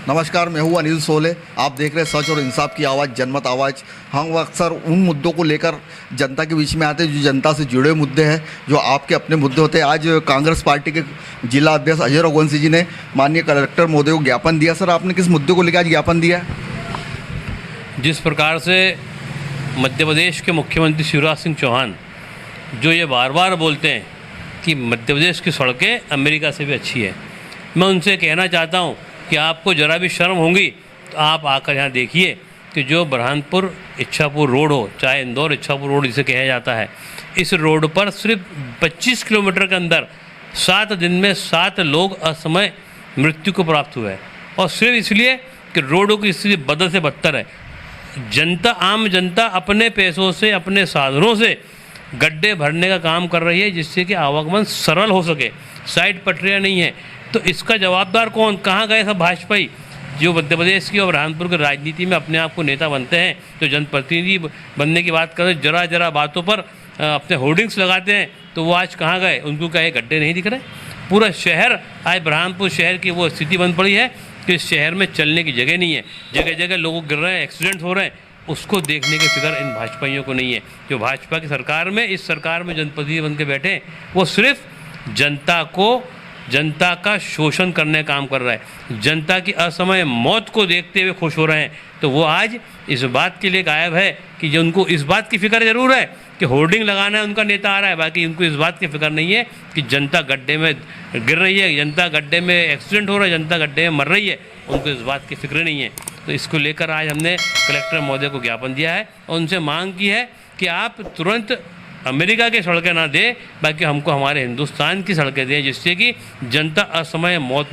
नमस्कार, मैं हूं अनिल सोले। आप देख रहे हैं सच और इंसाफ की आवाज़, जनमत आवाज़। हम अक्सर उन मुद्दों को लेकर जनता के बीच में आते हैं जो जनता से जुड़े मुद्दे हैं, जो आपके अपने मुद्दे होते हैं। आज कांग्रेस पार्टी के जिला अध्यक्ष अजय रघुवंशी जी ने माननीय कलेक्टर महोदय को ज्ञापन दिया। सर, आपने किस मुद्दे को लेकर आज ज्ञापन दिया है? जिस प्रकार से मध्य प्रदेश के मुख्यमंत्री शिवराज सिंह चौहान जो ये बार बार बोलते हैं कि मध्य प्रदेश की सड़कें अमेरिका से भी अच्छी है, मैं उनसे कहना चाहता हूँ कि आपको ज़रा भी शर्म होगी तो आप आकर यहाँ देखिए कि जो बुरहानपुर इच्छापुर रोड हो, चाहे इंदौर इच्छापुर रोड जिसे कहा जाता है, इस रोड पर सिर्फ 25 किलोमीटर के अंदर 7 दिन में 7 लोग असमय मृत्यु को प्राप्त हुए हैं। और सिर्फ इसलिए कि रोडों की स्थिति बदल से बदतर है। जनता, आम जनता अपने पैसों से, अपने साधनों से गड्ढे भरने का काम कर रही है जिससे कि आवागमन सरल हो सके। साइड पटरियाँ नहीं है, तो इसका जवाबदार कौन? कहाँ गए सब भाजपाई जो मध्य प्रदेश की और बुरहानपुर की राजनीति में अपने आप को नेता बनते हैं, जो जनप्रतिनिधि बनने की बात करते, जरा बातों पर अपने होर्डिंग्स लगाते हैं, तो वो आज कहाँ गए? उनको क्या ये गड्ढे नहीं दिख रहे? पूरा शहर, आज बुरहानपुर शहर की वो स्थिति बन पड़ी है कि इस शहर में चलने की जगह नहीं है। जगह जगह लोग गिर रहे हैं, एक्सीडेंट हो रहे हैं। उसको देखने की फिक्र इन भाजपाइयों को नहीं है। जो भाजपा की सरकार में, इस सरकार में जनप्रतिनिधि बन के बैठे हैं, वो सिर्फ जनता का शोषण करने का काम कर रहा है। जनता की असमय मौत को देखते हुए खुश हो रहे हैं। तो वो आज इस बात के लिए गायब है कि जो उनको इस बात की फिक्र ज़रूर है कि होर्डिंग लगाना है, उनका नेता आ रहा है, बाकी उनको इस बात की फिक्र नहीं है कि जनता गड्ढे में गिर रही है, जनता गड्ढे में एक्सीडेंट हो रहा है, जनता गड्ढे में मर रही है। उनको इस बात की फिक्र नहीं है। तो इसको लेकर आज हमने कलेक्टर महोदय को ज्ञापन दिया है और उनसे मांग की है कि आप तुरंत अमेरिका की सड़कें ना दें, बाकी हमको हमारे हिंदुस्तान की सड़कें दें, जिससे कि जनता असमय मौत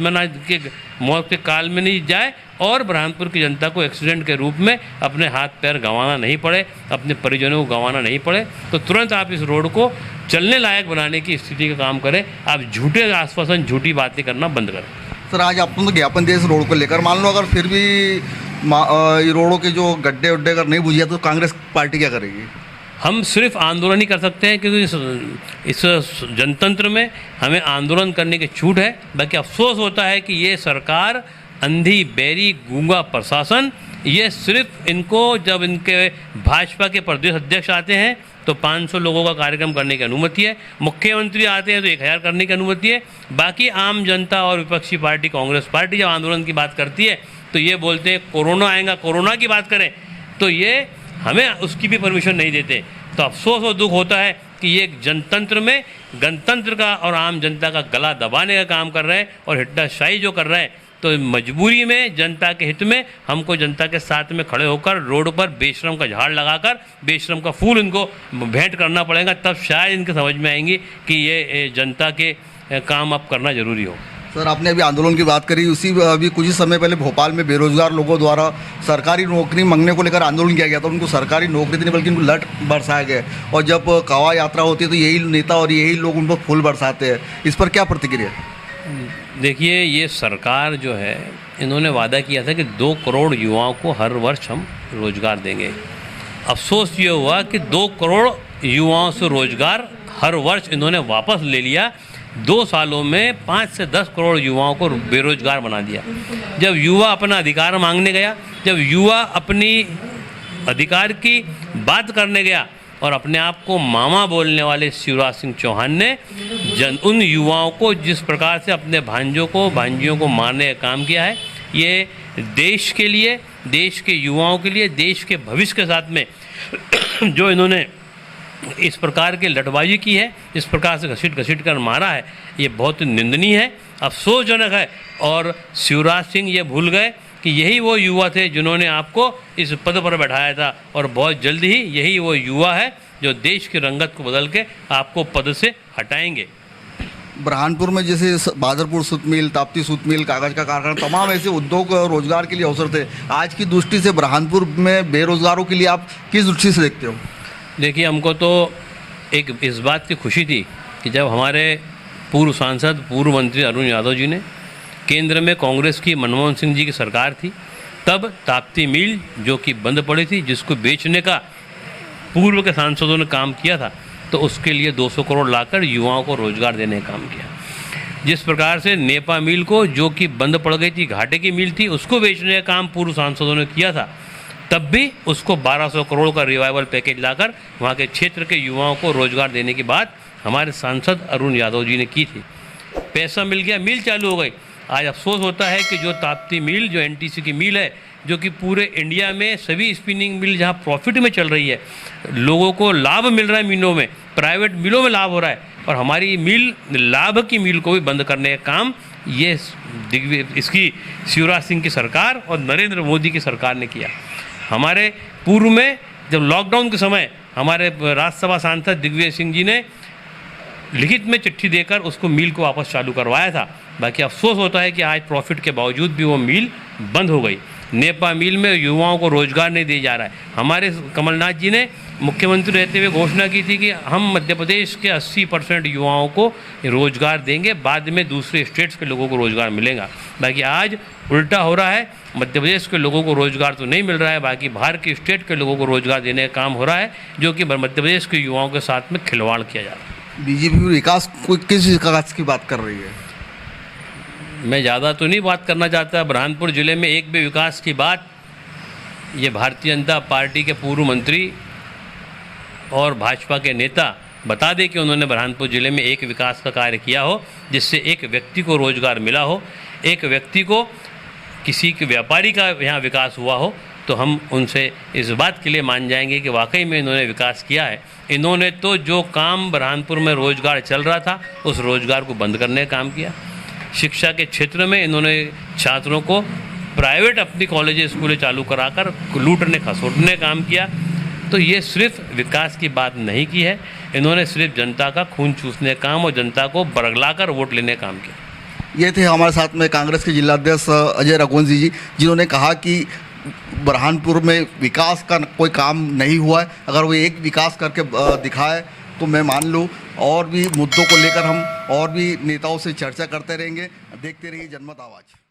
के काल में नहीं जाए और बुरहानपुर की जनता को एक्सीडेंट के रूप में अपने हाथ पैर गंवाना नहीं पड़े, अपने परिजनों को गंवाना नहीं पड़े। तो तुरंत आप इस रोड को चलने लायक बनाने की स्थिति का काम करें। आप झूठे आश्वासन, झूठी बातें करना बंद करें। सर, आज आपने तो ज्ञापन दिया इस रोड को लेकर। मान लो अगर फिर भी ये रोडों के जो गड्ढे उड्ढे अगर नहीं बुझिया तो कांग्रेस पार्टी क्या करेगी? हम सिर्फ आंदोलन ही कर सकते हैं, क्योंकि इस जनतंत्र में हमें आंदोलन करने की छूट है। बाकी अफसोस होता है कि ये सरकार, अंधी, बैरी, गूंगा प्रशासन, ये सिर्फ इनको, जब इनके भाजपा के प्रदेश अध्यक्ष आते हैं तो 500 लोगों का कार्यक्रम करने की अनुमति है, मुख्यमंत्री आते हैं तो 1000 करने की अनुमति है। बाकी आम जनता और विपक्षी पार्टी कांग्रेस पार्टी जब आंदोलन की बात करती है तो ये बोलते हैं कोरोना आएगा, कोरोना की बात करें, तो ये हमें उसकी भी परमिशन नहीं देते। तो अफसोस और दुख होता है कि ये जनतंत्र में गणतंत्र का और आम जनता का गला दबाने का काम कर रहे हैं और हिट्टाशाही जो कर रहे हैं। तो मजबूरी में, जनता के हित में, हमको जनता के साथ में खड़े होकर रोड पर बेशरम का झाड़ लगाकर बेशरम का फूल इनको भेंट करना पड़ेगा, तब शायद इनके समझ में आएंगी कि ये जनता के काम अब करना ज़रूरी हो। सर, आपने अभी आंदोलन की बात करी, अभी कुछ ही समय पहले भोपाल में बेरोजगार लोगों द्वारा सरकारी नौकरी मांगने को लेकर आंदोलन किया गया था। उनको सरकारी नौकरी नहीं बल्कि उनको लट बरसाया गया। और जब कावा यात्रा होती है तो यही नेता और यही लोग उन पर फूल बरसाते हैं। इस पर क्या प्रतिक्रिया? देखिए, ये सरकार जो है, इन्होंने वादा किया था कि 2 करोड़ युवाओं को हर वर्ष हम रोजगार देंगे। अफसोस ये हुआ कि 2 करोड़ युवाओं से रोजगार हर वर्ष इन्होंने वापस ले लिया। 2 सालों में 5 से 10 करोड़ युवाओं को बेरोजगार बना दिया। जब युवा अपना अधिकार मांगने गया, जब युवा अपनी अधिकार की बात करने गया और अपने आप को मामा बोलने वाले शिवराज सिंह चौहान ने उन युवाओं को जिस प्रकार से अपने भांजियों को मारने का काम किया है, ये देश के लिए, देश के युवाओं के लिए, देश के भविष्य के साथ में जो इन्होंने इस प्रकार की लटबाजी की है, इस प्रकार से घसीट कर मारा है, ये बहुत निंदनीय है, अफसोसजनक है। और शिवराज सिंह ये भूल गए कि यही वो युवा थे जिन्होंने आपको इस पद पर बैठाया था और बहुत जल्द ही यही वो युवा है जो देश की रंगत को बदल के आपको पद से हटाएंगे। बुरहानपुर में जैसे बादरपुर सूत मिल, ताप्ती सूत मिल, कागज़ का कारखाना, तमाम ऐसे उद्योग रोजगार के लिए अवसर थे। आज की दृष्टि से बुरहानपुर में बेरोजगारों के लिए आप किस दृष्टि से देखते हो? देखिए, हमको तो एक इस बात की खुशी थी कि जब हमारे पूर्व सांसद, पूर्व मंत्री अरुण यादव जी ने, केंद्र में कांग्रेस की मनमोहन सिंह जी की सरकार थी, तब ताप्ती मिल जो कि बंद पड़ी थी, जिसको बेचने का पूर्व के सांसदों ने काम किया था, तो उसके लिए 200 करोड़ लाकर युवाओं को रोजगार देने का काम किया। जिस प्रकार से नेपा मिल को, जो कि बंद पड़ गई थी, घाटे की मिल थी, उसको बेचने का काम पूर्व सांसदों ने किया था, तब भी उसको 1200 करोड़ का रिवाइवल पैकेज लाकर वहाँ के क्षेत्र के युवाओं को रोजगार देने की बात हमारे सांसद अरुण यादव जी ने की थी। पैसा मिल गया, मिल चालू हो गई। आज अफसोस होता है कि जो ताप्ती मिल, जो एनटीसी की मिल है, जो कि पूरे इंडिया में सभी स्पिनिंग मिल जहाँ प्रॉफिट में चल रही है, लोगों को लाभ मिल रहा है मिलों में, प्राइवेट मिलों में लाभ हो रहा है, और हमारी मिल, लाभ की मिल को भी बंद करने का काम ये इसकी शिवराज सिंह की सरकार और नरेंद्र मोदी की सरकार ने किया। हमारे पूर्व में जब लॉकडाउन के समय हमारे राज्यसभा सांसद दिग्विजय सिंह जी ने लिखित में चिट्ठी देकर उसको मिल को वापस चालू करवाया था। बाकी अफसोस होता है कि आज प्रॉफिट के बावजूद भी वो मिल बंद हो गई। नेपा मिल में युवाओं को रोजगार नहीं दिया जा रहा है। हमारे कमलनाथ जी ने मुख्यमंत्री रहते हुए घोषणा की थी कि हम मध्य प्रदेश के 80% युवाओं को रोजगार देंगे, बाद में दूसरे स्टेट्स के लोगों को रोजगार मिलेगा। बाकी आज उल्टा हो रहा है, मध्य प्रदेश के लोगों को रोजगार तो नहीं मिल रहा है, बाकी बाहर के स्टेट के लोगों को रोजगार देने का काम हो रहा है, जो कि मध्य प्रदेश के युवाओं के साथ में खिलवाड़ किया जा रहा है। बीजेपी विकास, किस विकास की बात कर रही है? मैं ज़्यादा तो नहीं बात करना चाहता। बुरहानपुर ज़िले में एक भी विकास की बात ये भारतीय जनता पार्टी के पूर्व मंत्री और भाजपा के नेता बता दें कि उन्होंने बुरहानपुर ज़िले में एक विकास का कार्य किया हो जिससे एक व्यक्ति को रोज़गार मिला हो, एक व्यक्ति को, किसी के व्यापारी का यहाँ विकास हुआ हो, तो हम उनसे इस बात के लिए मान जाएंगे कि वाकई में इन्होंने विकास किया है। इन्होंने तो जो काम बुरहानपुर में रोज़गार चल रहा था उस रोज़गार को बंद करने का काम किया। शिक्षा के क्षेत्र में इन्होंने छात्रों को प्राइवेट अपनी कॉलेज स्कूलें चालू कराकर लूटने खसोटने का काम किया। तो ये सिर्फ विकास की बात नहीं की है, इन्होंने सिर्फ जनता का खून चूसने का काम और जनता को बरगलाकर वोट लेने का काम किया। ये थे हमारे साथ में कांग्रेस के जिलाध्यक्ष अजय रघुवंशी जी, जिन्होंने कहा कि बुरहानपुर में विकास का कोई काम नहीं हुआ है। अगर वो एक विकास करके दिखाए तो मैं मान लूँ। और भी मुद्दों को लेकर हम और भी नेताओं से चर्चा करते रहेंगे। देखते रहिए जनमत आवाज़।